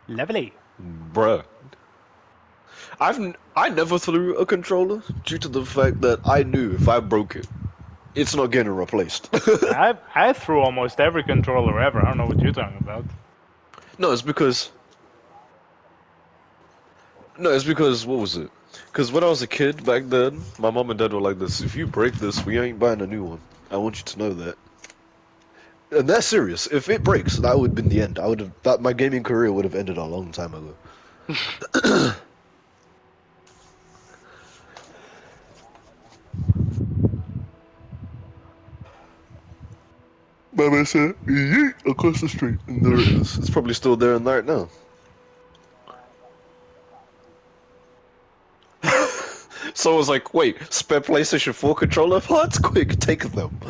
Lovely. Bruh. I never threw a controller due to the fact that I knew if I broke it, it's not getting replaced. I threw almost every controller ever. I don't know what you're talking about. No, it's because what was it? Because when I was a kid back then, my mom and dad were like this: if you break this, we ain't buying a new one. I want you to know that. And that's serious. If it breaks, that would have been the end. My gaming career would have ended a long time ago. Mama said, yeet, across the street. And there it is. It's probably still there and right now. Someone's like, wait, spare PlayStation 4 controller parts? Quick, take them.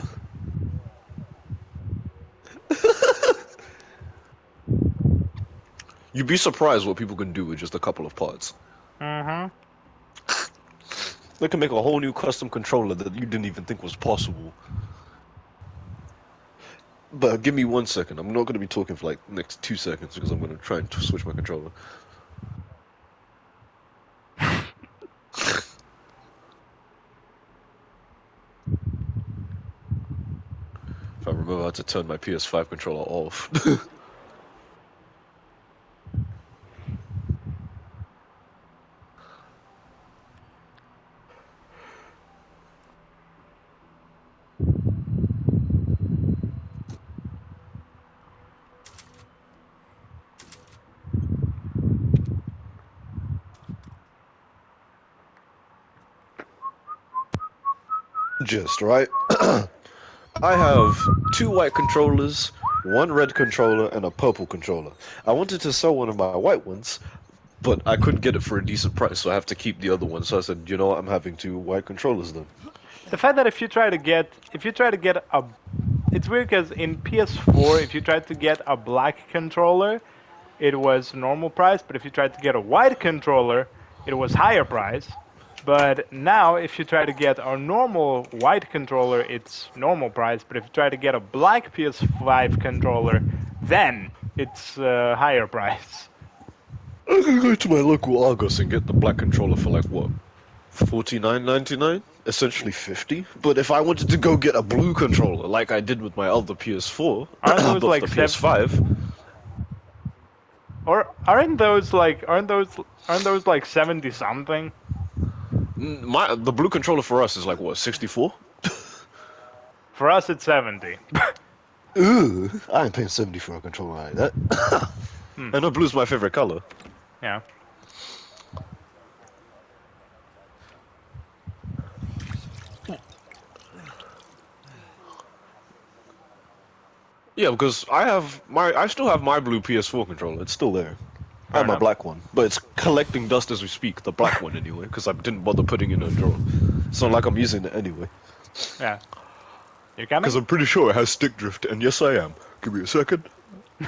You'd be surprised what people can do with just a couple of parts. Mm-hmm. They can make a whole new custom controller that you didn't even think was possible. But give me 1 second. I'm not going to be talking for like next 2 seconds because I'm going to try and switch my controller. If I remember how to turn my PS5 controller off. Just right. I have 2 white controllers, 1 red controller, and a purple controller. I wanted to sell one of my white ones, but I couldn't get it for a decent price, so I have to keep the other one. So I said, you know what, I'm having 2 white controllers then. The fact that if you try to get a, it's weird because in PS4, if you tried to get a black controller, it was normal price, but if you tried to get a white controller, it was higher price. But now, if you try to get a normal white controller, it's normal price. But if you try to get a black PS5 controller, then it's higher price. I can go to my local Argos and get the black controller for like what? $49.99? Essentially 50. But if I wanted to go get a blue controller like I did with my other PS4, Aren't those but like the PS5, or aren't those like 70 something? the blue controller for us is like what, 64? For us, it's 70. Ooh, I ain't paying 70 for a controller like that. I know blue's my favorite color. Yeah. Yeah, because I still have my blue PS4 controller. It's still there. I have my enough. black one, but it's collecting dust as we speak. The black one anyway, because I didn't bother putting it in a drawer. It's not like I'm using it anyway. Yeah. You coming? Because I'm pretty sure it has stick drift, and yes, I am. Give me a second.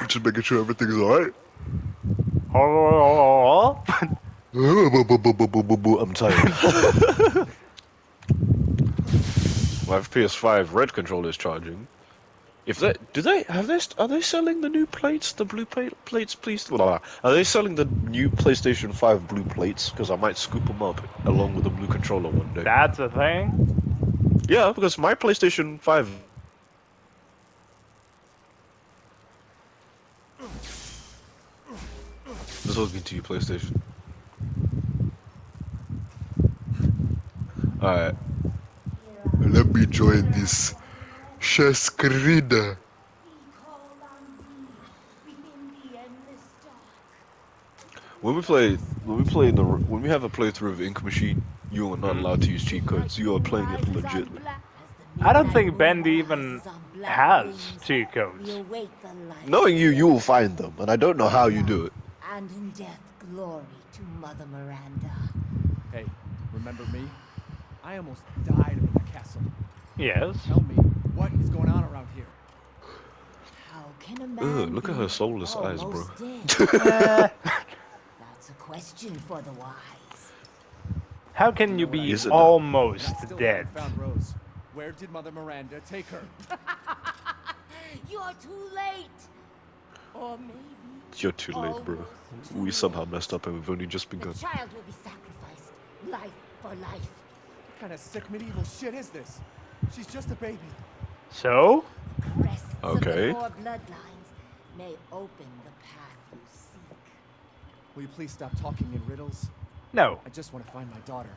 Just making sure everything is alright. I'm tired. My PS5 red controller is charging. If they are they selling the new plates, the blue plates, please? Blah, blah. Are they selling the new PlayStation 5 blue plates? Because I might scoop them up along with the blue controller one day. That's a thing? Yeah, because my PlayStation 5. This was me to you, PlayStation. Alright. Let me join this Sheskrida. When we have a playthrough of Ink Machine, you are not allowed to use cheat codes. You are playing it legit. I don't think Bendy even has cheat codes. Knowing you, you will find them, and I don't know how you do it. And in death, glory to Mother Miranda. Hey, remember me? I almost died in the castle. Yes. Tell me, what is going on around here? How can a man Look at her soulless eyes, bro. That's a question for the wise. How can you know what I be Is it mean? not? almost And I still dead? haven't found Rose. Where did Mother Miranda take her? You're too late. Or maybe You're too late, bro. almost too We somehow late. messed up and we've only just The begun. child will be sacrificed, life for life. What kind of sick medieval shit is this? She's just a baby. So? Crests of the Okay. 4 bloodlines may open the path you seek. Will you please stop talking in riddles? No. I just want to find my daughter.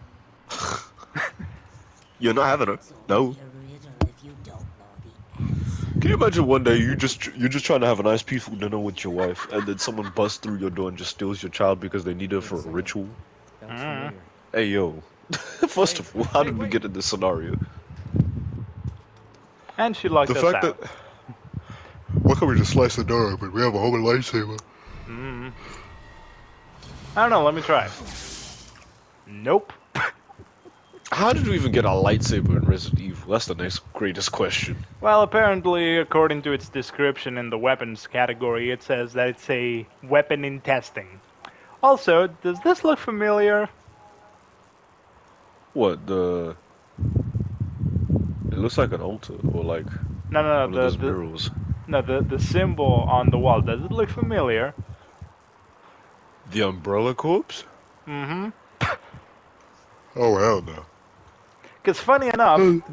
You're not having her. It's No. only a riddle if you don't know the answer. Can you imagine one day you're just trying to have a nice peaceful dinner with your wife and then someone busts through your door and just steals your child because they need her for a ritual? That looks familiar. Hey yo. First of all, how Hey, did we wait. get in this scenario? And she locked The us fact out. that why can't we just slice the door open? We have a whole lightsaber. I don't know, let me try. Nope. How did we even get a lightsaber in Resident Evil? That's the next greatest question. Well, apparently, according to its description in the weapons category, it says that it's a weapon in testing. Also, does this look familiar? What the? It looks like an altar or like No, one of no, those murals. the symbol on the wall. Does it look familiar? The Umbrella Corpse? Mm-hmm. Oh hell no. Because funny enough, in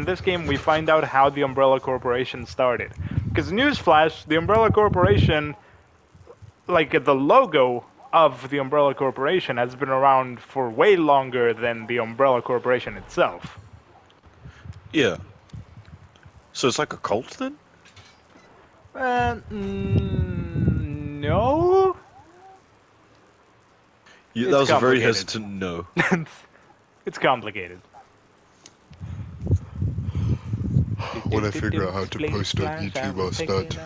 this game, we find out how the Umbrella Corporation started. Because newsflash, the Umbrella Corporation, like the logo of the Umbrella Corporation, has been around for way longer than the Umbrella Corporation itself. Yeah. So it's like a cult then? No. Yeah, It's that was a very complicated. hesitant no. It's complicated. When I figure out how to post on YouTube, I'll start.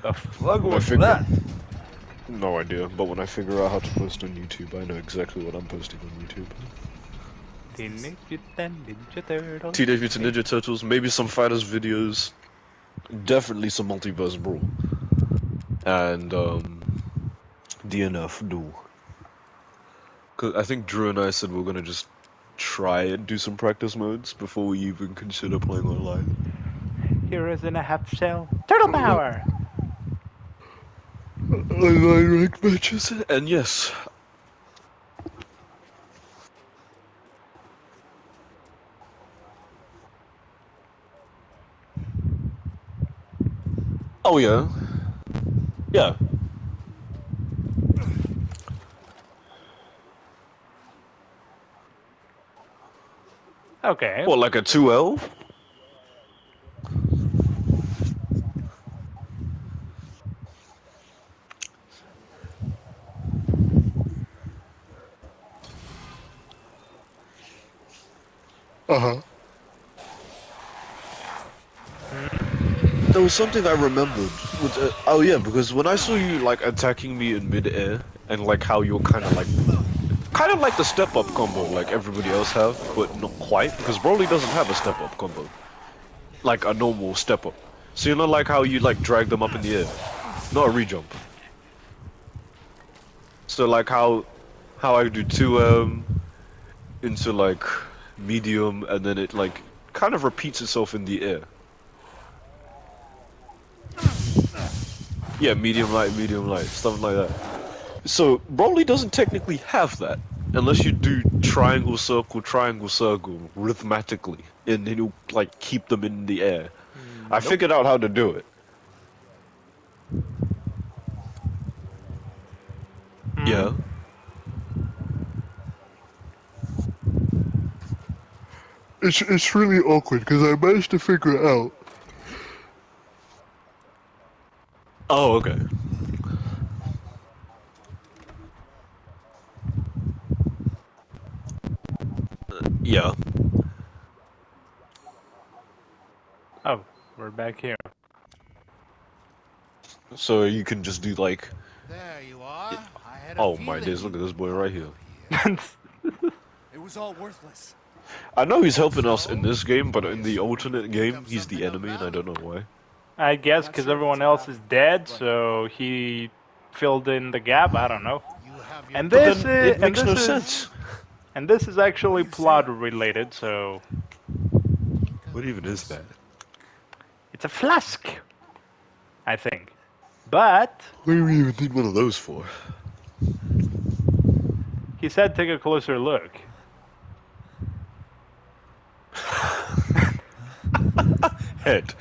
The fuck When I was figure- that? No idea, but when I figure out how to post on YouTube, I know exactly what I'm posting on YouTube. Teenage Mutant Ninja Turtles. Teenage Mutant Ninja Turtles, maybe some fighters videos, definitely some multiverse brawl, and DNF duel. Cause I think Drew and I said we're gonna just try and do some practice modes before we even consider playing online. Heroes in a half shell. Turtle power! Online ranked matches, and yes. Oh yeah. Yeah. Okay. What, like a 2L? Uh-huh. There was something I remembered. With, oh yeah, because when I saw you like attacking me in mid-air, and like how you're kind of like the step-up combo like everybody else have, but not quite, because Broly doesn't have a step-up combo. Like a normal step-up. So you know like how you like drag them up in the air? Not a re-jump. So like how I do 2 into like medium, and then it like kind of repeats itself in the air. Yeah, medium light, stuff like that. So Broly doesn't technically have that, unless you do triangle, circle, arithmetically, and then you like keep them in the air. I figured out how to do it. Yeah. It's really awkward because I managed to figure it out. Oh, okay. Yeah. Oh, we're back here. So you can just do like, There you are. I had a oh my feeling days, look at this boy right here. It was all worthless. I know he's helping us in this game, but in the alternate game, he's the enemy, and I don't know why. I guess Not because sure if everyone it's else about is it, dead, but- so he filled in the gap. I don't know. You have your And But this then it is makes no sense. and this is actually plot related, so What even is that? it's a flask, I think. But What do we even need one of those for? he said take a closer look. Head.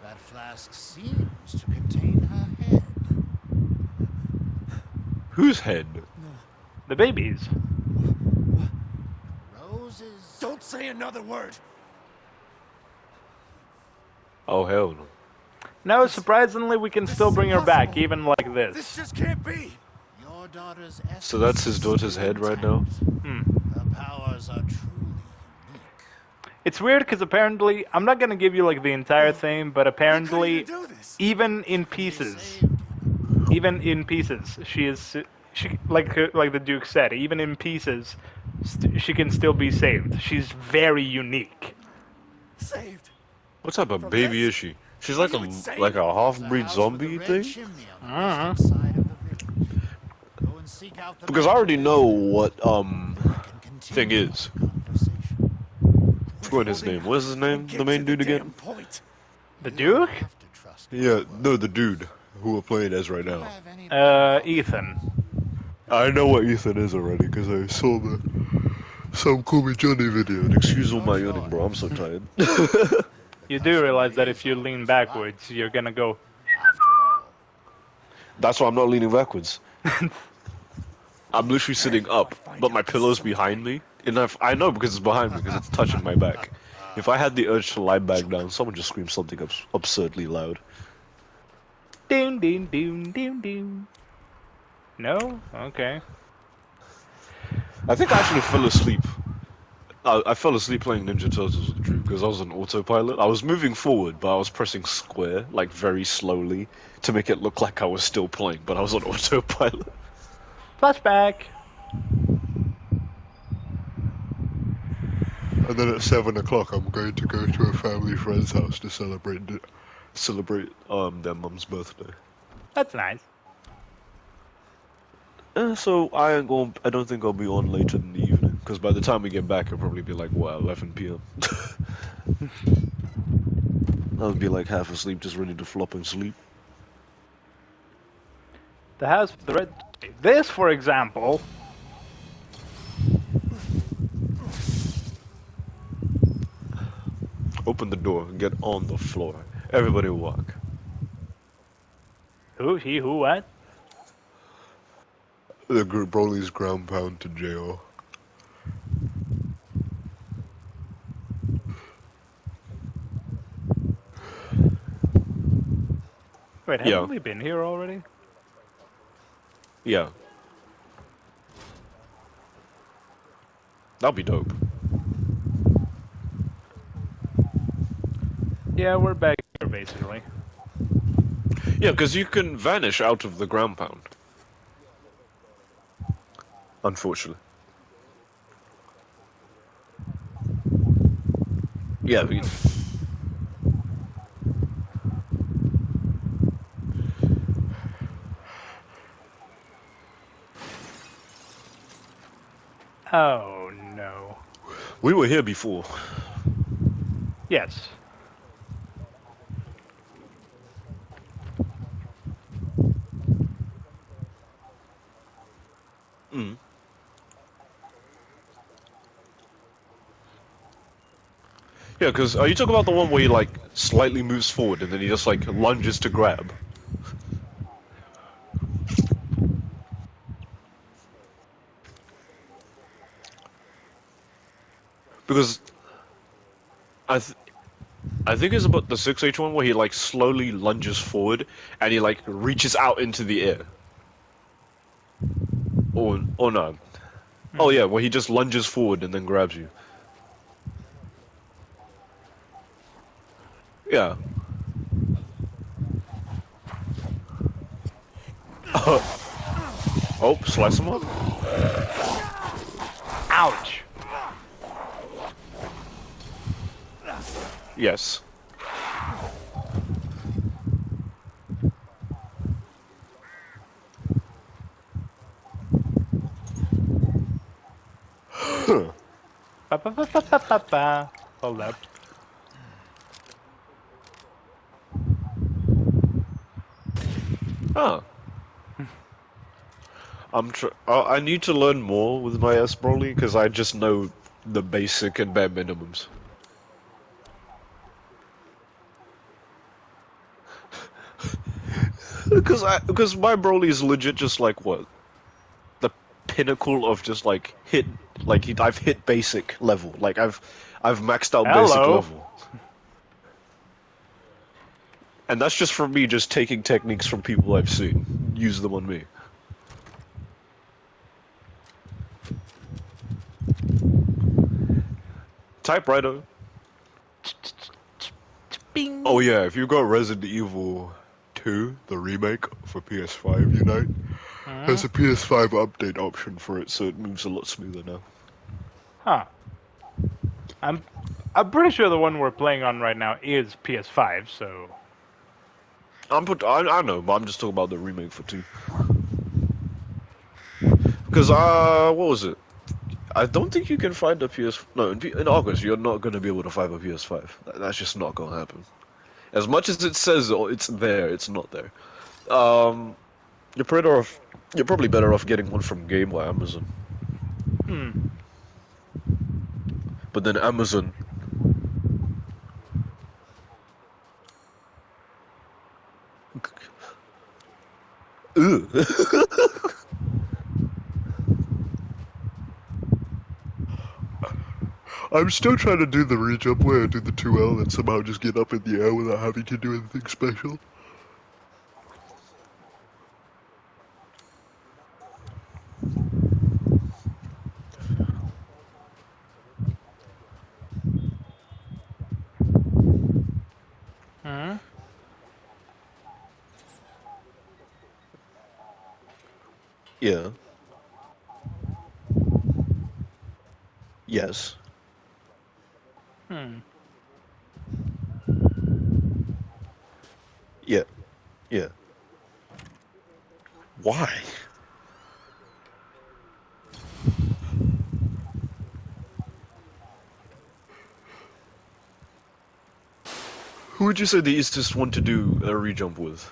That flask seems to contain her head. Whose head? The babies. Rose's. Don't say another word. Oh hell no. No, surprisingly, we can This still is bring her back, impossible. even like This this. just can't be. Your daughter's essence. So that's his is daughter's still head right now? intact. Her powers are truly unique. It's weird because apparently, I'm not gonna give you like the entire thing, but We couldn't apparently, even do this. even in He pieces, saved she is like the Duke said, even in pieces, she can still be saved. She's very unique. Saved. What type of From baby this? is she? She's Are like you a insane? like a There's a half-breed house with a zombie red thing? chimney on the Uh-huh. western side of the village. Go and seek out the Because man I who already lives know there. what We can thing continue is. our conversation. Forgot his name. What's his name? The Get main to dude the damn again? point. The You don't Duke? have to trust my Yeah, word. no, the dude who we're playing as right Do you now. have any better Ethan. I know what Ethan is already because I saw the Some Call Me Johnny video. And excuse all my yawning, bro. I'm so tired. You do realize that Customary if you is lean always backwards, right. you're gonna go. After all, That's why I'm not leaning backwards. I'm literally sitting If I up, find but my out this pillow's someday. behind me. And I know because it's behind me because it's touching my back. If I had the urge to lie back down, someone just scream something absurdly loud. Doon doon doon doon doon. No? Okay. I think I actually fell asleep. I fell asleep playing Ninja Turtles with Drew because I was on autopilot. I was moving forward, but I was pressing square, like very slowly, to make it look like I was still playing, but I was on autopilot. Flashback. And then at 7 o'clock, I'm going to go to a family friend's house to celebrate their mum's birthday. That's nice. So I ain't going. I don't think I'll be on later in the evening because by the time we get back, it'll probably be like what 11 p.m. I'll be like half asleep, just ready to flop and sleep. The house with the red. This, for example. Open the door and get on the floor. Everybody walk. Who? He? Who? What? The Broly's ground pound to jail. Wait, Yeah. haven't we been here already? Yeah. That'll be dope. Yeah, we're back here basically. Yeah, because you can vanish out of the ground pound. Unfortunately. Yeah, we... Oh no. we were here before. Yes. Mm. Yeah, because are you talking about the one where he like slightly moves forward and then he just like lunges to grab? Because I think it's about the 6H one where he like slowly lunges forward and he like reaches out into the air. Or no. Oh yeah, where he just lunges forward and then grabs you. Yeah. Oh, slice him up? Ouch. Yes. Ba, ba, ba, ba, ba, ba, ba. Hold up. Ah, I need to learn more with my S Broly because I just know the basic and bare minimums. Because my Broly is legit just like what the pinnacle of just like I've hit basic level. Like I've maxed out basic Hello. level. And that's just from me just taking techniques from people I've seen, use them on me. Typewriter. Oh Bing. yeah, if you got Resident Evil 2, the remake for PS5 Unite, Hmm? there's a PS5 update option for it, so it moves a lot smoother now. Huh. I'm I'm pretty sure the one we're playing on right now is PS5, so I know, but I'm just talking about the remake for 2. Because, what was it? I don't think you can find a PS... No, in August, you're not going to be able to find a PS5. That's just not going to happen. As much as it says it's there, it's not there. Um, you're better off... You're probably better off getting one from Game or Amazon. hmm. But then Amazon... Ugh. I'm still trying to do the re-jump where I do the 2L and somehow just get up in the air without having to do anything special. Hmm? Yeah. Yes. Hmm. Yeah. Yeah. Why? Who would you say the easiest one to do a re-jump with?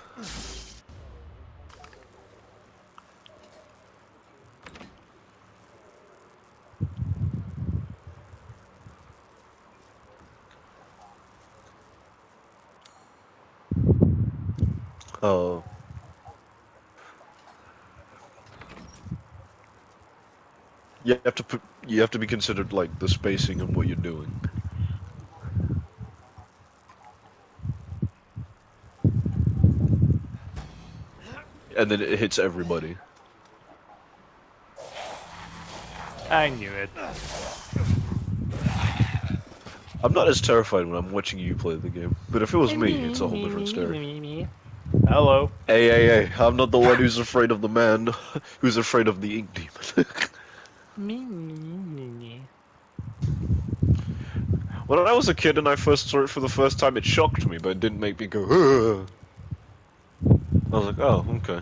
Oh. You have to be considered like the spacing and what you're doing. And then it hits everybody. I knew it. I'm not as terrified when I'm watching you play the game, but if it was me, Me, it's a whole me, different me, story. me, me. Hello. Hey, I'm not the one who's afraid of the man, who's afraid of the ink demon. Me, me, me, me. When I was a kid and I first saw it for the first time, it shocked me, but it didn't make me go, ugh. I was like, oh, okay.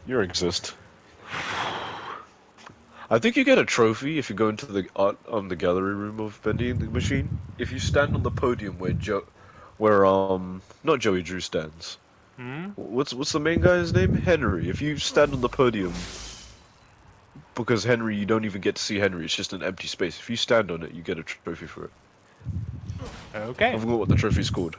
You exist. I think you get a trophy if you go into the art the gallery room of Bendy the Machine. If you stand on the podium not Joey Drew stands. Hmm? What's the main guy's name? Henry. If you stand on the podium, because Henry, you don't even get to see Henry. It's just an empty space. If you stand on it, you get a trophy for it. I Okay. forgot what the trophy's called.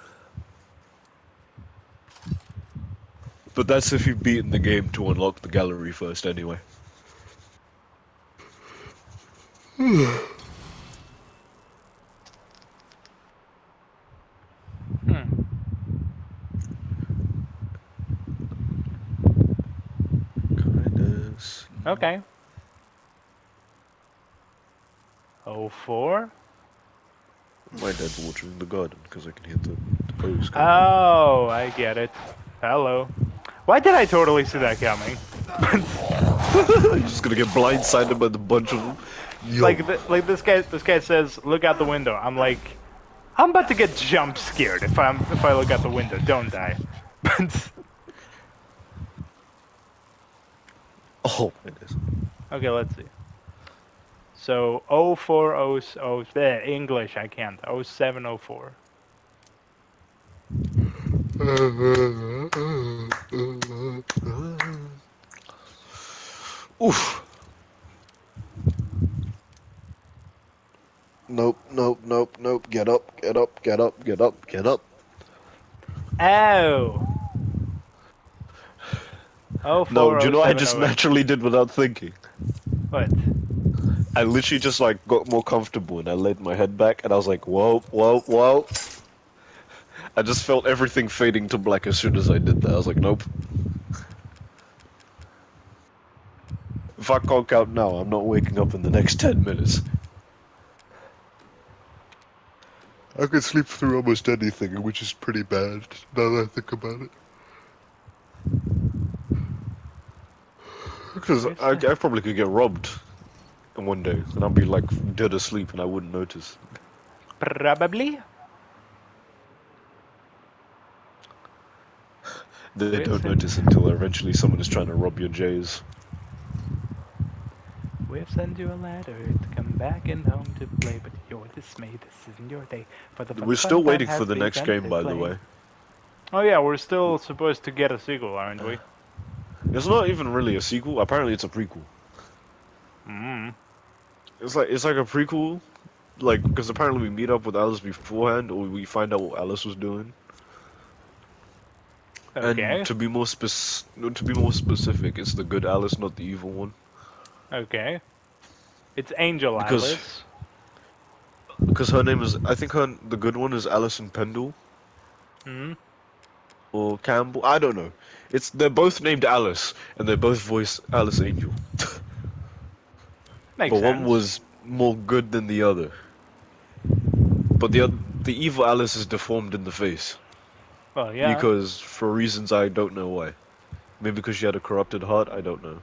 But that's if you've beaten the game to unlock the gallery first, anyway. Hmm. Kindness. Okay. 04? My dad's watering the garden because I can hear the hose going. Oh, I get it. Hello. Why did I totally see that coming? You're just gonna get blindsided by the bunch of them. Yo. like this guy says, look out the window. I'm like, I'm about to get jump scared if I look out the window. Don't die. Oh my goodness. Okay, let's see. So 0400 English I can't. 0704. Oof. Nope, nope, nope, nope. Get up, get up, get up, get up, get up. Oh. No, do you know what I just 040708. naturally did without thinking? What? I literally just like got more comfortable and I laid my head back and I was like, whoa, whoa, whoa. I just felt everything fading to black as soon as I did that. I was like, nope. If I conk out now, I'm not waking up in the next 10 minutes. I could sleep through almost anything, which is pretty bad now that I think about it. Because Where's I the... probably could get robbed in one day and I'd be like dead asleep and I wouldn't notice. Probably? They We'll don't send, notice until eventually someone is trying to rob your J's. we'll send you a letter to come back and home to play, but you're dismayed. This isn't your day. For the We're fun still time waiting for has the next begun game, to by the play. way. Oh yeah, we're still supposed to get a sequel, aren't we? It's not even really a sequel. Apparently, it's a prequel. Mm. It's like a prequel, like because apparently we meet up with Alice beforehand, or we find out what Alice was doing. And Okay. to be more specific, it's the good Alice, not the evil one. Okay. It's Angel Because Alice. because her name is, I think the good one is Alison Pendle Hmm. or Campbell. I don't know. They're both named Alice, and they both voice Alice Angel. Makes But one sense. was more good than the other. But the evil Alice is deformed in the face Well, yeah. because for reasons I don't know why. Maybe because she had a corrupted heart. I don't know.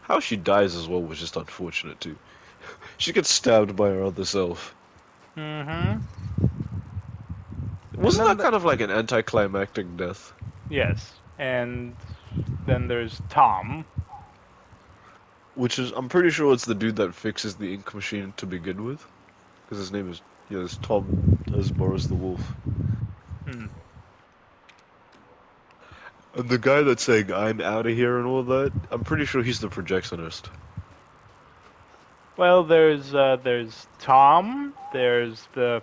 How she dies as well was just unfortunate too. She gets stabbed by her other self. Mm-hmm. And Wasn't then that kind of like an anticlimactic death? yes. And then there's Tom. Which is, I'm pretty sure it's the dude that fixes the ink machine to begin with. Because his name is, yeah, it's Tom as Boris the Wolf. Hmm. And the guy that's saying, I'm out of here and all that, I'm pretty sure he's the projectionist. Well, there's Tom. There's the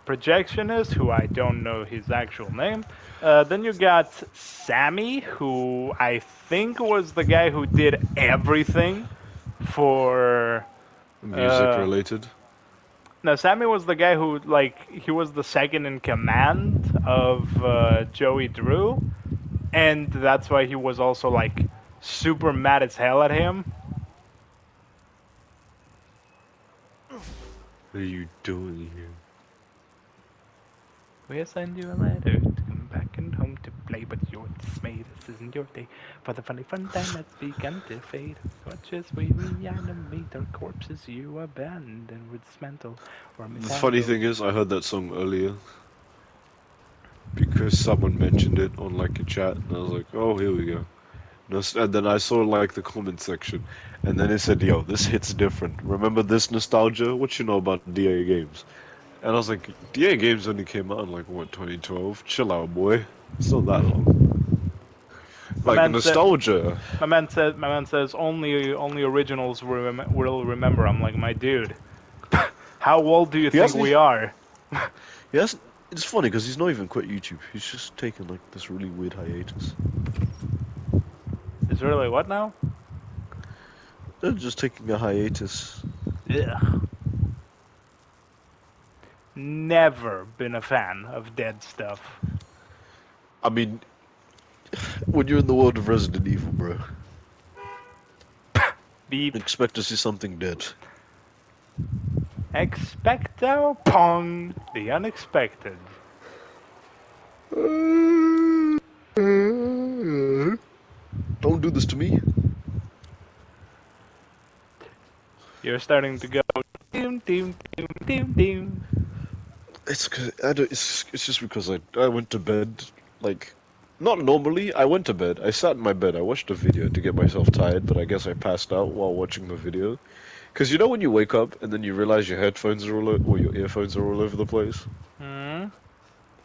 projectionist, who I don't know his actual name. Then you got Sammy, who I think was the guy who did everything for. Music Uh, related. no, Sammy was the guy who, like, he was the second in command of Joey Drew, and that's why he was also, like, super mad as hell at him. What are you doing here? We'll send you a letter to come back and home to play, but you're dismayed. This isn't your day. For the funny fun time that's begun to fade. Watch as we reanimate our corpses you abandoned with dismantle or The funny mishandle. thing is, I heard that song earlier because someone mentioned it on like a chat, and I was like, oh, here we go. And then I saw like the comment section, and then it said, "Yo, this hits different. Remember this nostalgia? What you know about DA games?" And I was like, "DA games only came out in like what 2012? Chill out, boy. It's not that long. My Like man said, nostalgia. my man says only originals will remember. I'm like, my dude, how old do you He think hasn't. we are? He hasn't. It's funny because he's not even quit YouTube. He's just taken like this really weird hiatus. It's really what now? They're just taking a hiatus. Ugh. Never been a fan of dead stuff. I mean, when you're in the world of Resident Evil, bro, Beep. expect to see something dead. Expecto Pong, the unexpected. Don't do this to me. You're starting to go doom doom doom doom doom. it's just because I went to bed like not normally. I went to bed. I sat in my bed. I watched a video to get myself tired, but I guess I passed out while watching the video. Cause you know when you wake up and then you realize your headphones are or your earphones are all over the place, Hmm.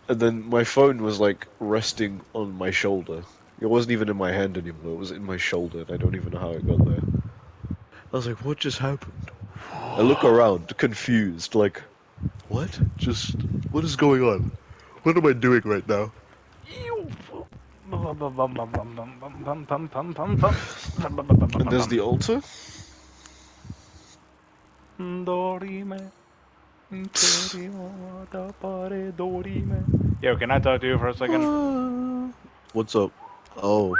and then my phone was like resting on my shoulder. It wasn't even in my hand anymore. It was in my shoulder, and I don't even know how it got there. I was like, what just happened? I look around, confused, like, what? Just, what is going on? What am I doing right now? And there's the altar? Dorime, Yo, can I talk to you for a second? What's up? Oh,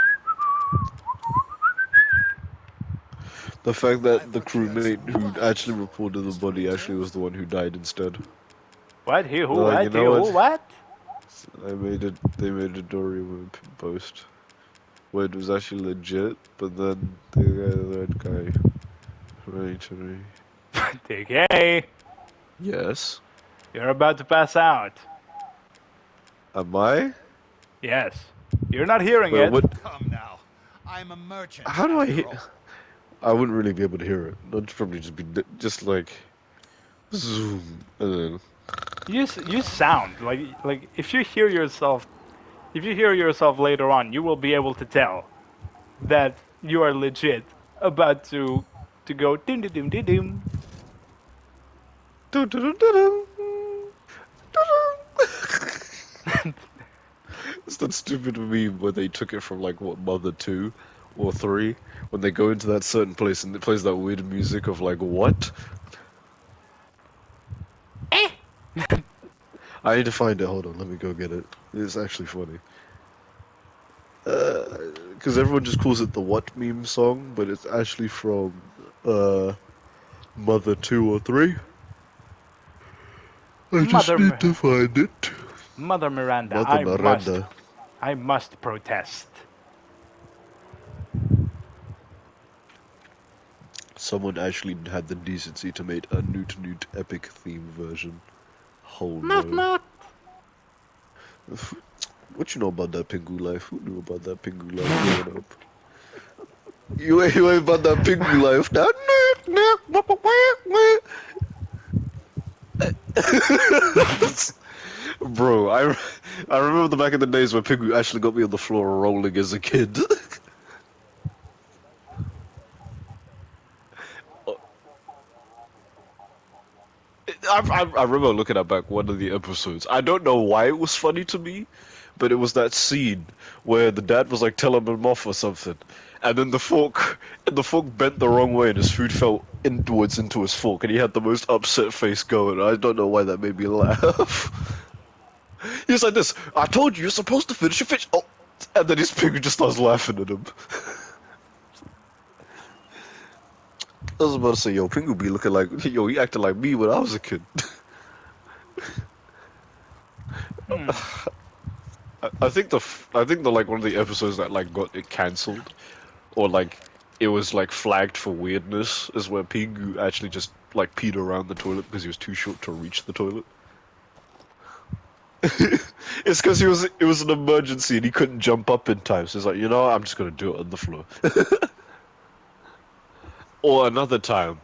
the fact I that the thought you had some crewmate who wise actually reported the body actually was the one who died instead. What? He who? They're like, you What? He know who? what? What? They made a Dorime post where it was actually legit, but then that guy, right? TK, Yes. you're about to pass out. Am I? Yes. You're not hearing Wait, it. what? Come now. I'm a merchant. How do I after hear? all. I wouldn't really be able to hear it. It'd probably just be just like zoom, and then You sound like if you hear yourself later on, you will be able to tell that you are legit about to go dim dim dim dim dim. doo-doo-doo-doo-doo. It's that stupid meme where they took it from like what Mother 2 or 3 when they go into that certain place and it plays that weird music of like what? I need to find it. Hold on, let me go get it. It's actually funny. Because everyone just calls it the what meme song, but it's actually from Mother 2 or 3. I just need to find it. Mother Miranda, Mother Miranda. I must protest. Someone actually had the decency to make a Newt Newt epic theme version. Oh no. What you know about that Pingu life? Who knew about that Pingu life growing up? You ain't about that Pingu life now? Bro, I remember the back in the days where Pingu actually got me on the floor rolling as a kid. I remember looking at back one of the episodes. I don't know why it was funny to me, but it was that scene where the dad was like telling him off or something, and then the fork bent the wrong way and his food fell inwards into his fork, and he had the most upset face going. I don't know why that made me laugh. He was like this. I told you you're supposed to finish your fish. Oh, and then his pig just starts laughing at him. I was about to say, yo, Pingu be looking like, yo, he acted like me when I was a kid. I think the like one of the episodes that like got it cancelled, or like it was like flagged for weirdness, is where Pingu actually just like peed around the toilet because he was too short to reach the toilet. It's because it was an emergency and he couldn't jump up in time, so he's like, you know, I'm just gonna do it on the floor. Or another time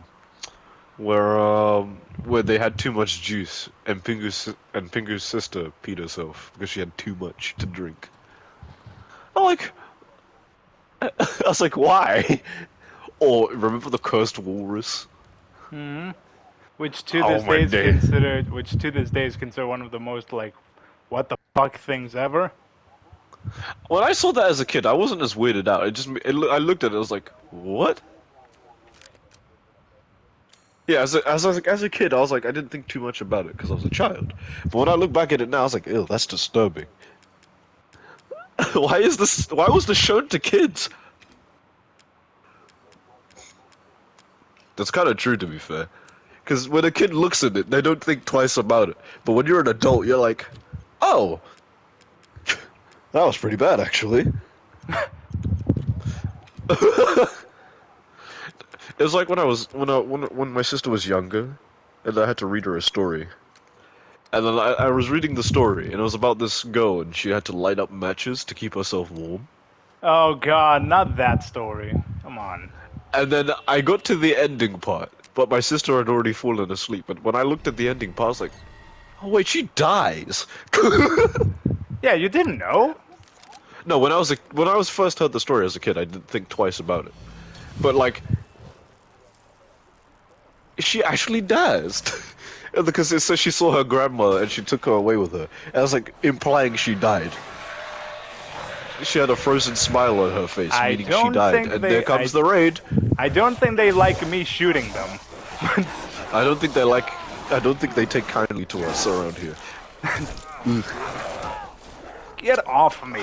where they had too much juice and Pingu's sister peed herself because she had too much to drink. I'm like, I was like, why? Or remember the cursed walrus? Hmm. Oh my day. Which to this day is considered one of the most like, what the fuck things ever. When I saw that as a kid, I wasn't as weirded out. I looked at it, I was like, what? Yeah, as a kid, I was like, I didn't think too much about it because I was a child. But when I look back at it now, I was like, ew, that's disturbing. Why is this? Why was this shown to kids? That's kind of true, to be fair. Because when a kid looks at it, they don't think twice about it. But when you're an adult, you're like, oh, that was pretty bad, actually. It was like when my sister was younger, and I had to read her a story. And then I was reading the story, and it was about this girl, and she had to light up matches to keep herself warm. Oh god, not that story. Come on. And then I got to the ending part, but my sister had already fallen asleep. And when I looked at the ending part, I was like, "Oh wait, she dies." Yeah, you didn't know? No, when I was first heard the story as a kid, I didn't think twice about it. But like, she actually dies. Because it says she saw her grandma and she took her away with her. And I was like, implying she died. She had a frozen smile on her face, I meaning she don't died. think And they- there comes I- the raid. I don't think they like me shooting them. I don't think they take kindly to us around here. Get off me.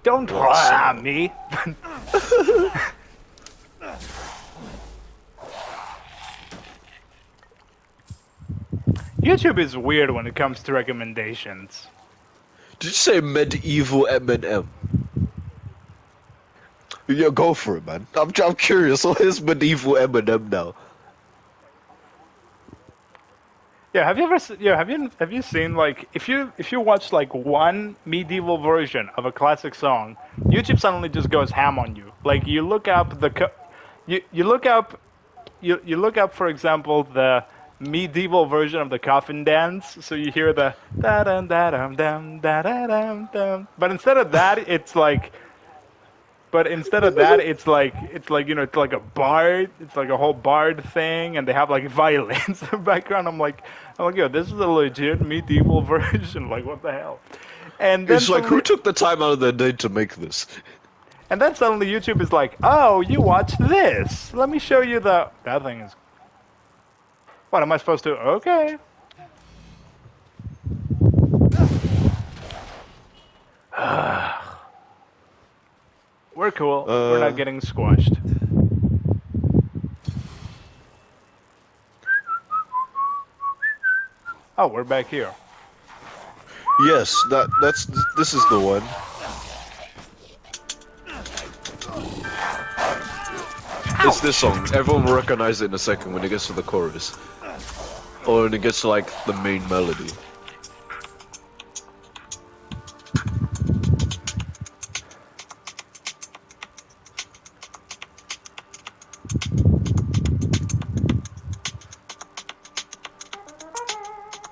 Don't harm me. YouTube is weird when it comes to recommendations. Did you say medieval M&M? Yeah, go for it, man. I'm curious. What is medieval M&M now? Yeah, have you ever have you seen like if you watch like one medieval version of a classic song, YouTube suddenly just goes ham on you. Like you look up you look up you look up, for example, the medieval version of the coffin dance, so you hear the da dum da dum dum da da dum dum. But instead of that, it's like you know, it's like a bard, it's like a whole bard thing, and they have like violins in the background. I'm like, yo, this is a legit medieval version. Like, what the hell? And then It's like, suddenly- who took the time out of their day to make this? And then suddenly YouTube is like, oh, you watched this. Let me show you that thing is. What am I supposed to? Okay. We're cool. We're not getting squashed. Oh, we're back here. Yes, this is the one. It's this song. Everyone will recognize it in a second when it gets to the chorus. Or when it gets to like the main melody.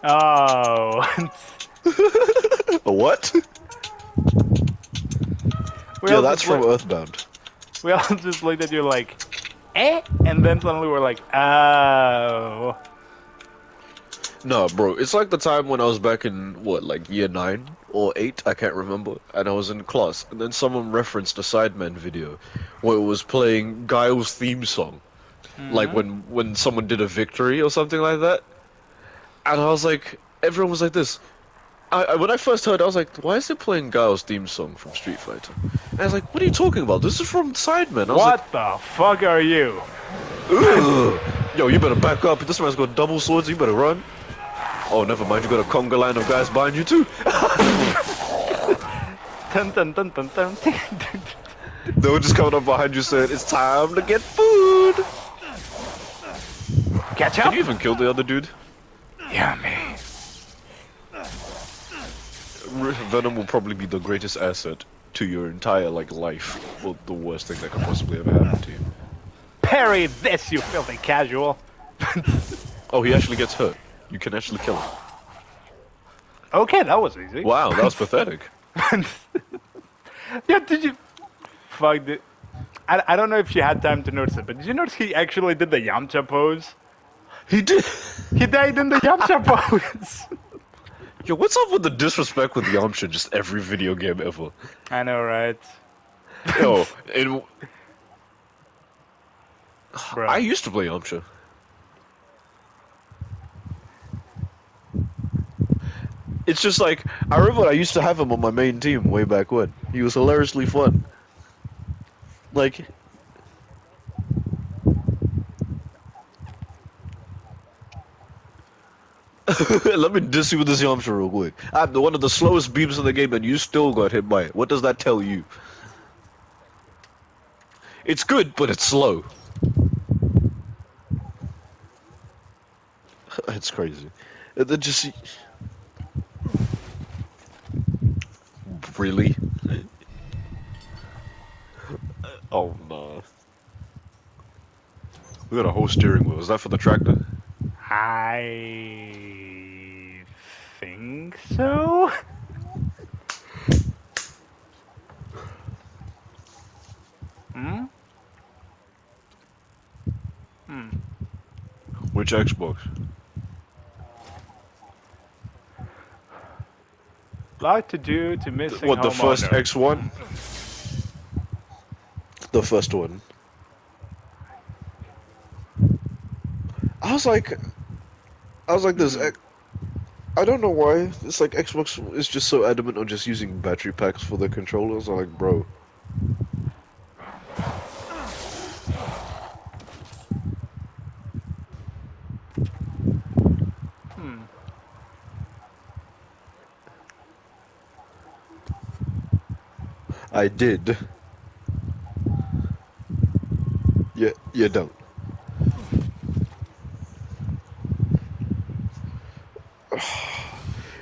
Oh. What? we Yeah, all that's just from look- Earthbound. We all just looked at you like, eh? And then suddenly we're like, oh. No, bro, it's like the time when I was back in, what, like year 9 or 8, I can't remember, and I was in class, and then someone referenced a Sidemen video where it was playing Guile's theme song. Like when someone did a victory or something like that. And I was like, everyone was like this. When I first heard it, I was like, why is it playing Guile's theme song from Street Fighter? And I was like, what are you talking about? This is from Sidemen. I was What the fuck are you? like, ugh. Yo, you better back up. This man's got double swords, you better run. Oh, never mind, you got a conga line of guys behind you too. Dun, dun, dun, dun, dun. They were just coming up behind you saying, it's time to get food. Catch Can up? you even kill the other dude? Yummy. Venom will probably be the greatest asset to your entire like life. Well, the worst thing that could possibly ever happen to you. Parry this, you filthy casual. Oh, he actually gets hurt. You can actually kill him. Okay, that was easy. Wow, that was pathetic. Yeah, did you? Fuck, I don't know if you had time to notice it, but did you notice he actually did the Yamcha pose? He did. He died in the Yamcha pose. Yo, what's up with the disrespect with Yamcha in just every video game ever? I know, right? Yo, Bro. I used to play Yamcha. It's just like, I remember I used to have him on my main team way back when. He was hilariously fun. Like... Let me diss you with this Yamcha real quick. I'm one of the slowest beams in the game and you still got hit by it. What does that tell you? It's good, but it's slow. It's crazy. And then just really. Oh no. We got a whole steering wheel. Is that for the tractor? I think so. Hmm? Hmm. Which Xbox? Lot to do to missing What, the first homeowner. X1? The first one. I was like, this. Hmm. I don't know why. It's like Xbox is just so adamant on just using battery packs for their controllers. I'm like, bro. Hmm. I did. Yeah, you don't.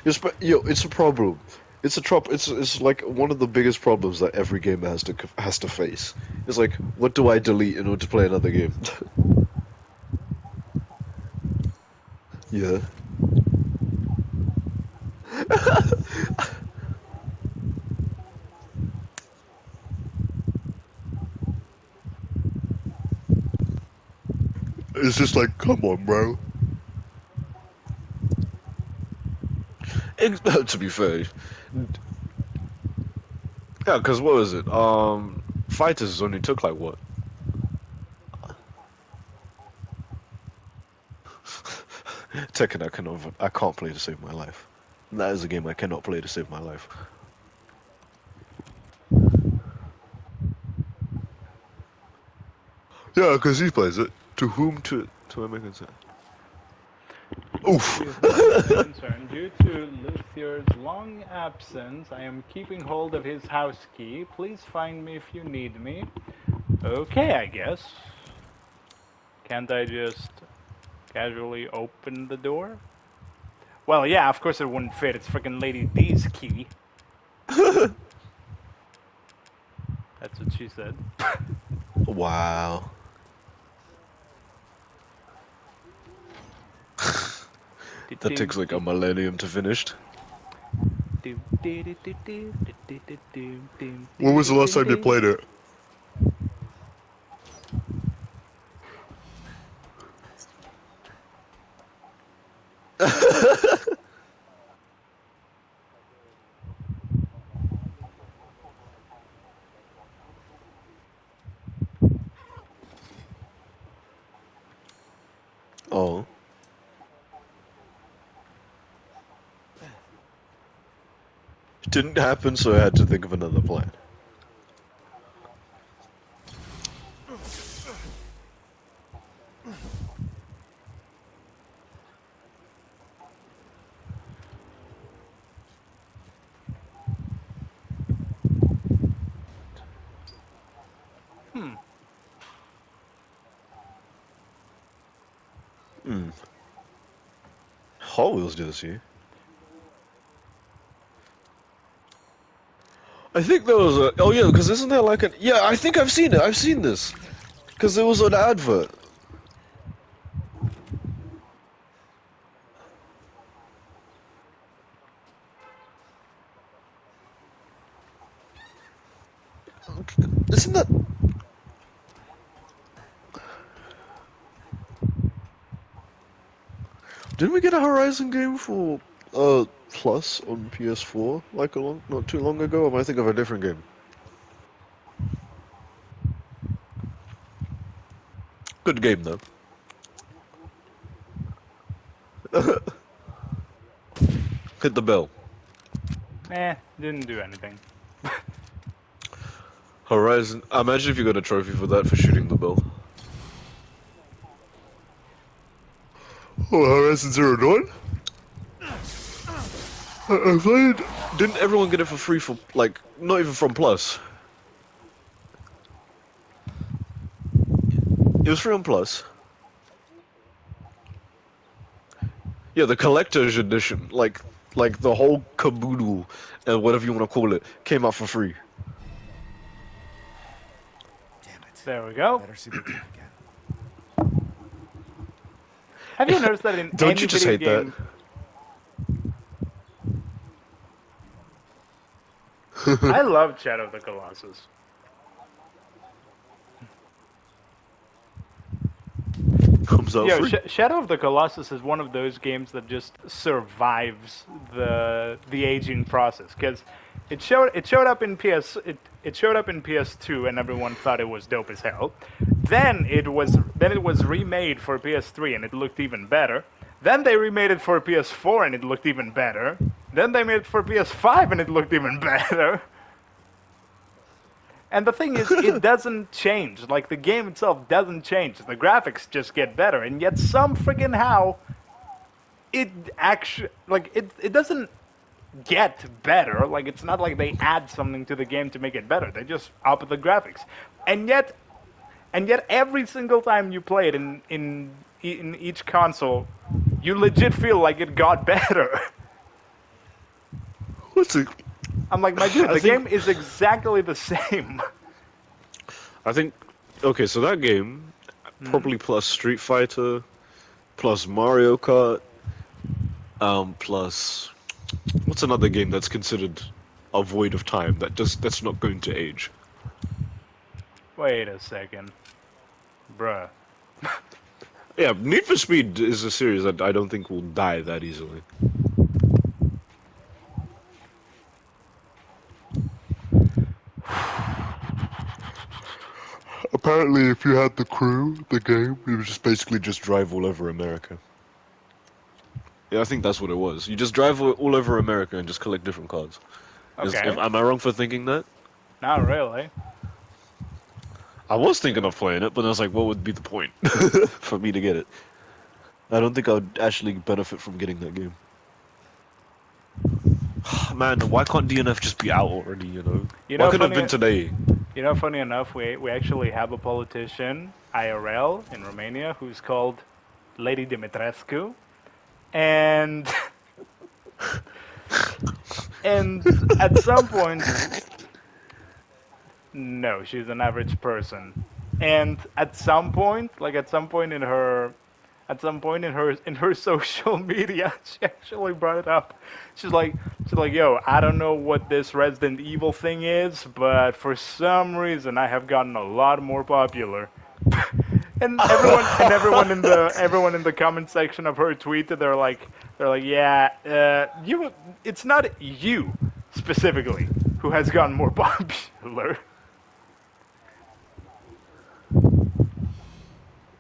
It's a problem. It's like one of the biggest problems that every gamer has to face. It's like, what do I delete in order to play another game? Yeah. It's just like, come on, bro. To be fair, yeah, because what was it? Fighters only took like what? Tekken, I can't play to save my life. That is a game I cannot play to save my life. Yeah, because he plays it. To whom to am I concerned? Oof. To whom it may concern, due to Luthier's long absence, I am keeping hold of his house key. Please find me if you need me. Okay, I guess. Can't I just casually open the door? Well, yeah, of course it wouldn't fit. It's freaking Lady D's key. That's what she said. Wow. That takes like a millennium to finish. When was the last time you played it? Oh. It didn't happen, so I had to think of another plan. Hmm. Hmm. Hot Wheels do this here. I think there was a. Oh yeah, because isn't there like an? Yeah, I think I've seen it. I've seen this. Because there was an advert. Isn't that? Didn't we get a Horizon game for Plus on PS4 like not too long ago? Or am I thinking of a different game? Good game though. Hit the bell. Didn't do anything. Horizon. Imagine if you got a trophy for that for shooting the bell. Oh, Horizon Zero Dawn? I played. Didn't everyone get it for free for like not even from Plus? It was free on Plus. Yeah, the collector's edition, like the whole caboodle and whatever you want to call it, came out for free. Damn it. There we go. Better see the tape again. Have you noticed that in Don't any you just video hate that? game? I love Shadow of the Colossus. Comes out Yo, free. Shadow of the Colossus is one of those games that just survives the aging process because it showed up in it showed up in PS2 and everyone thought it was dope as hell. Then it was remade for PS3 and it looked even better. Then they remade it for PS4 and it looked even better. Then they made it for PS5 and it looked even better. And the thing is, it doesn't change. Like, the game itself doesn't change. The graphics just get better. And yet, some friggin' how, it actually, like, it doesn't get better. Like, it's not like they add something to the game to make it better. They just up the graphics. And yet every single time you play it in each console, you legit feel like it got better. What's it? I'm like, my dude, the game is exactly the same. I think. Okay, so that game, probably plus Street Fighter, plus Mario Kart, plus what's another game that's considered a void of time that's not going to age? Wait a second. Bruh. Yeah, Need for Speed is a series that I don't think will die that easily. Apparently, if you had the crew, the game, you would just basically just drive all over America. Yeah, I think that's what it was. You just drive all over America and just collect different cars. Okay. Am I wrong for thinking that? Not really. I was thinking of playing it, but I was like, what would be the point for me to get it? I don't think I would actually benefit from getting that game. Man, why can't DNF just be out already, you know? You know, Why couldn't it have funny- been today? You know, funny enough, we actually have a politician, IRL, in Romania, who's called Lady Dimitrescu. And... and at some point... No, she's an average person. And at some point in her social media, she actually brought it up. She's like, yo, I don't know what this Resident Evil thing is, but for some reason I have gotten a lot more popular. And everyone in the comment section of her tweet, they're like, yeah, it's not you specifically who has gotten more popular.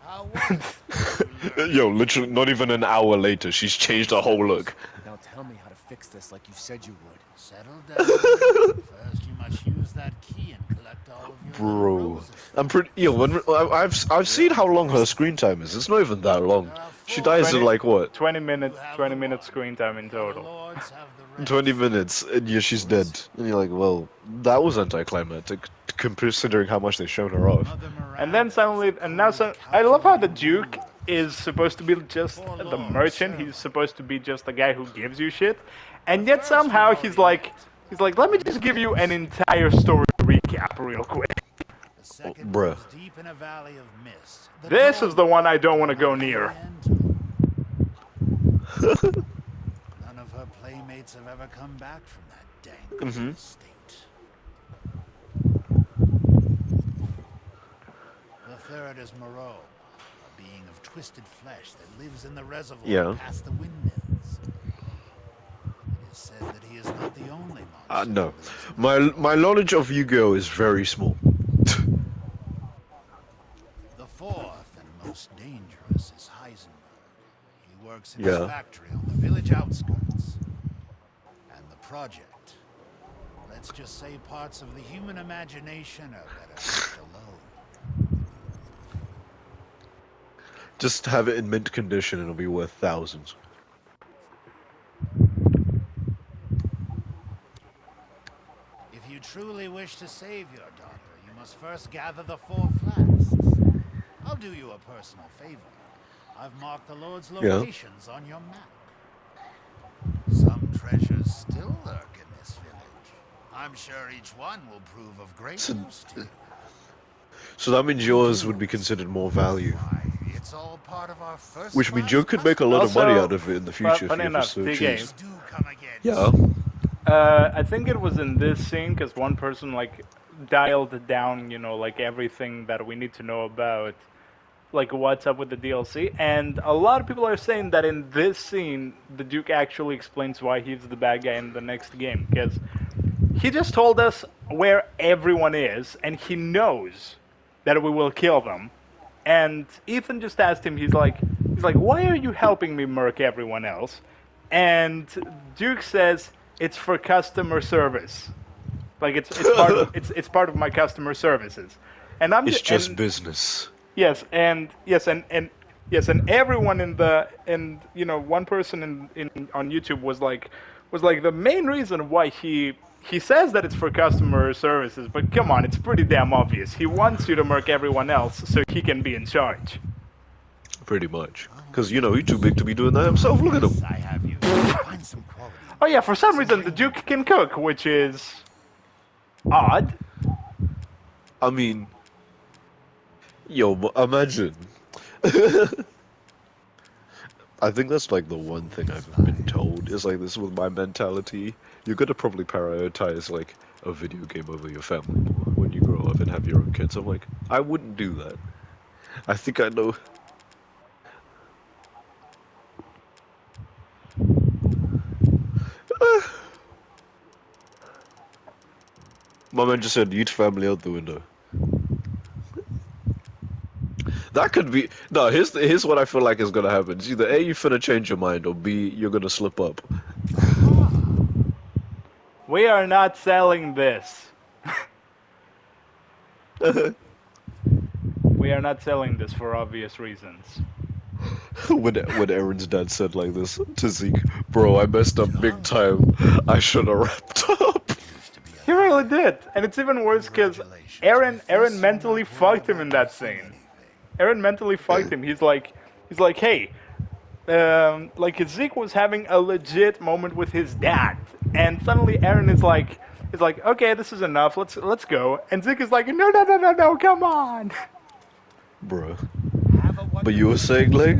How was it? Yo, literally, not even an hour later, she's changed her whole look. Now tell me how to fix this like you said you would. Settle down. First, you must use that key and collect all of your Bro, roses. I'm pretty. Yo, I've seen how long her screen time is. It's not even that long. She dies in like what? 20 minutes screen time in The total. lords have the rest. 20 minutes, and yeah, she's dead. And you're like, well, that was anticlimactic, considering how much they shown her off. Mother Miranda And then suddenly, and now I love how the Duke is supposed to be just the merchant. He's supposed to be just the guy who gives you shit, and yet somehow he's like, let me just give you an entire story recap real quick. The second bruh. moves deep in a valley of mist. The This door is the one I don't want to go near. None of her playmates have ever come back from that dank state. The third is Moreau, a being of twisted flesh that lives in the reservoir Yeah. past the windmills. It is said that he is not the only monster. No, that lives in my knowledge of Yu-Gi-Oh is very small. The fourth and most dangerous is Heisenberg. He works in Yeah. his factory on the village outskirts. And the project. Let's just say parts of the human imagination are better left alone. Just have it in mint condition and it'll be worth thousands. If you truly wish to save your daughter, you must first gather the 4 flasks. I'll do you a personal favor. I've marked the Lord's Yeah. locations on your map. Some treasures still lurk in this village. I'm sure each one will prove of great So- use to you. So that means yours would be considered more value. Why, it's all part of our first Which means class you could make a lot of Also, money out of it in the future if funny you ever enough, so DK, choose. Do come again. Yeah. I think it was in this scene because one person like dialed down, you know, like everything that we need to know about, like what's up with the DLC. And a lot of people are saying that in this scene, the Duke actually explains why he's the bad guy in the next game because he just told us where everyone is, and he knows that we will kill them. And Ethan just asked him, he's like, why are you helping me murk everyone else? And Duke says it's for customer service. Like it's part of my customer services. And I'm It's just and, business. yes, and everyone in the and you know one person in on YouTube was like the main reason why he says that it's for customer services, but come on, it's pretty damn obvious. He wants you to murk everyone else so he can be in charge. Pretty much. Because, you know, he's too big to be doing that himself. Look at him. I have you. Find some quality. Oh yeah, for some reason the Duke can cook, which is odd. I mean, yo, imagine. I think that's like the one thing I've been told is like this with my mentality. You're gonna probably prioritize like a video game over your family more when you grow up and have your own kids. I'm like, I wouldn't do that. I think I know. My man just said, "Eat family out the window." That could be no. Here's what I feel like is gonna happen. It's either A, you finna change your mind, or B, you're gonna slip up. We are not selling this. We are not selling this for obvious reasons. when Aaron's dad said like this to Zeke, "Bro, I messed up big time. I should have wrapped up." He really did, and it's even worse because Aaron mentally fucked him in that scene. Aaron mentally fucked him. He's like, hey, like Zeke was having a legit moment with his dad, and suddenly Aaron is like, okay, this is enough. Let's go. And Zeke is like, no, come on. Bro. But you were saying, like?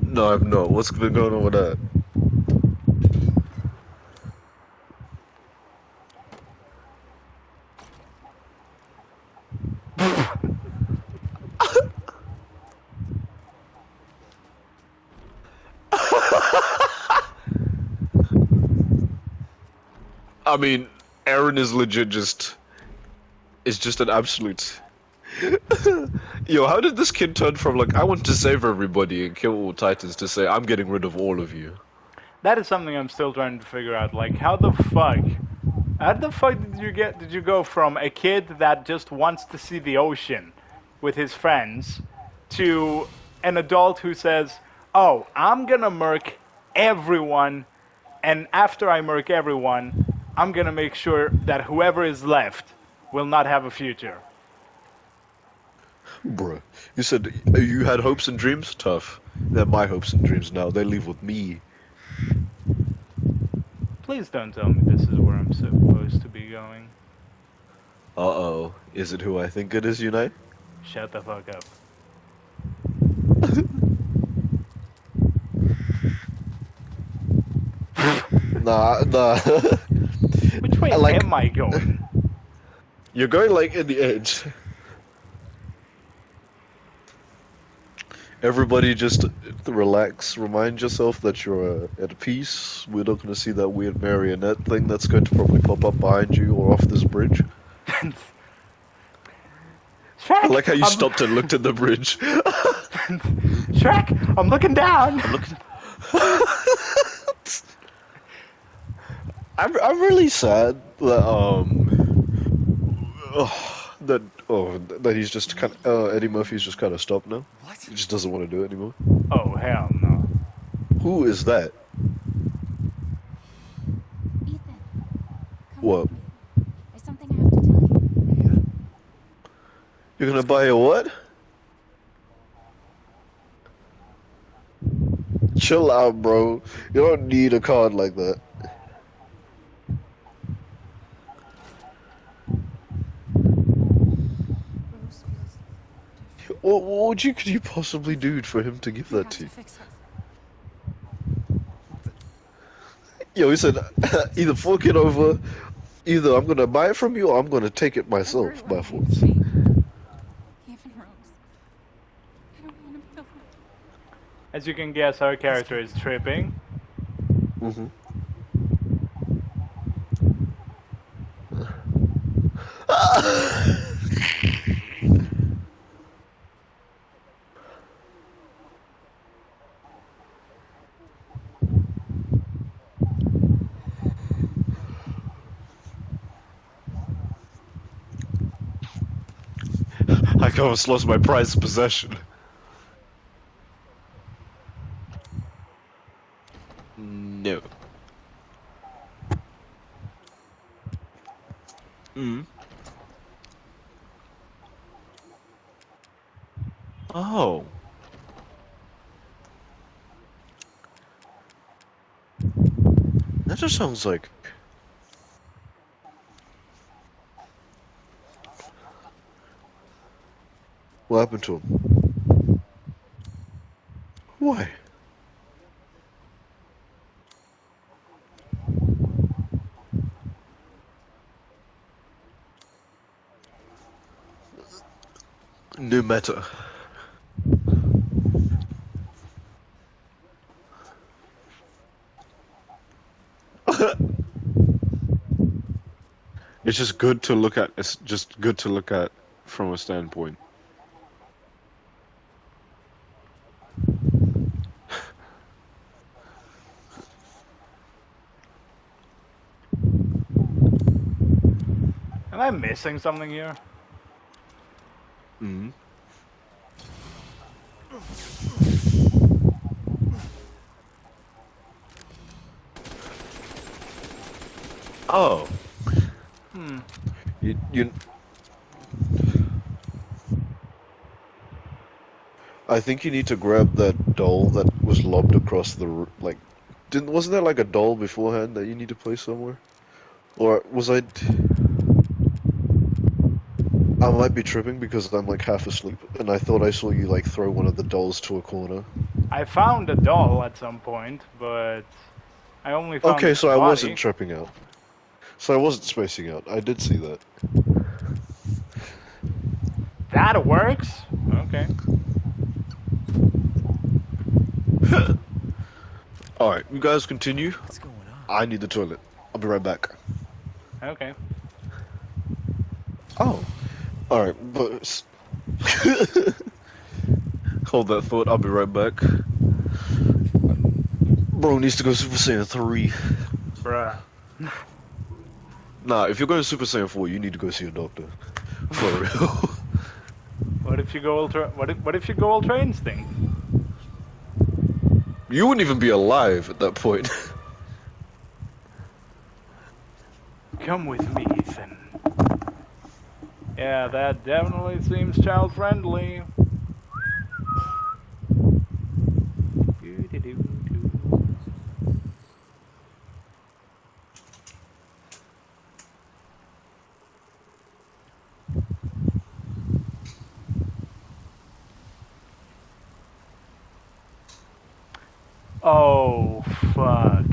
No, I'm not. What's been going on with that? I mean, Aaron is legit just an absolute. Yo, how did this kid turn from like I want to save everybody and kill all Titans to say I'm getting rid of all of you? That is something I'm still trying to figure out. Like, how the fuck did you go from a kid that just wants to see the ocean with his friends to an adult who says, "Oh, I'm gonna murk everyone, and after I murk everyone, I'm gonna make sure that whoever is left will not have a future." Bruh, you said you had hopes and dreams? Tough. They're my hopes and dreams now. They leave with me. Please don't tell me this is where I'm supposed to be going. Uh-oh. Is it who I think it is, Unite? Shut the fuck up. Nah. Which way am I going? You're going like in the edge. Everybody just relax. Remind yourself that you're at peace. We're not going to see that weird marionette thing that's going to probably pop up behind you or off this bridge. Shrek, I like how you stopped and looked at the bridge. Shrek, I'm looking down. I'm really sad that that he's just kind of Eddie Murphy's just kind of stopped now. What? He just doesn't want to do it anymore. Oh hell no. Who is that? Ethan, come What? with me. There's something I have to tell you. You're gonna buy a what? Chill out, bro. You don't need a card like that. Rose feels different. What could you possibly do for him to give We that have to to you? fix her. Yo, he said, either fork it over, either I'm gonna buy it from you or I'm gonna take it myself by Everyone hates force. me. Even Rose. I don't want to kill her. As you can guess, our character is tripping. Mm-hmm. I almost lost my prized possession. No. Mm. Oh. That just sounds like... What happened to him? Why? New meta. It's just good to look at. It's just good to look at from a standpoint. Am I missing something here? Mm. Oh. Hmm. You. I think you need to grab that doll that was lobbed across the like. Wasn't there like a doll beforehand that you need to place somewhere? Or was I? I might be tripping because I'm like half asleep, and I thought I saw you like throw one of the dolls to a corner. I found a doll at some point, but I only found Okay, its so I wasn't body. tripping out. So I wasn't spacing out. I did see that. That works? Okay. Alright, you guys continue. What's going on? I need the toilet. I'll be right back. Okay. Oh. Alright, but... Hold that thought, I'll be right back. Bro needs to go Super Saiyan 3. Bruh. Nah, if you're going Super Saiyan 4, you need to go see a doctor. For real. What if you go ultra? What if you go ultra instinct? You wouldn't even be alive at that point. Come with me, Ethan. Yeah, that definitely seems child friendly. Oh fuck.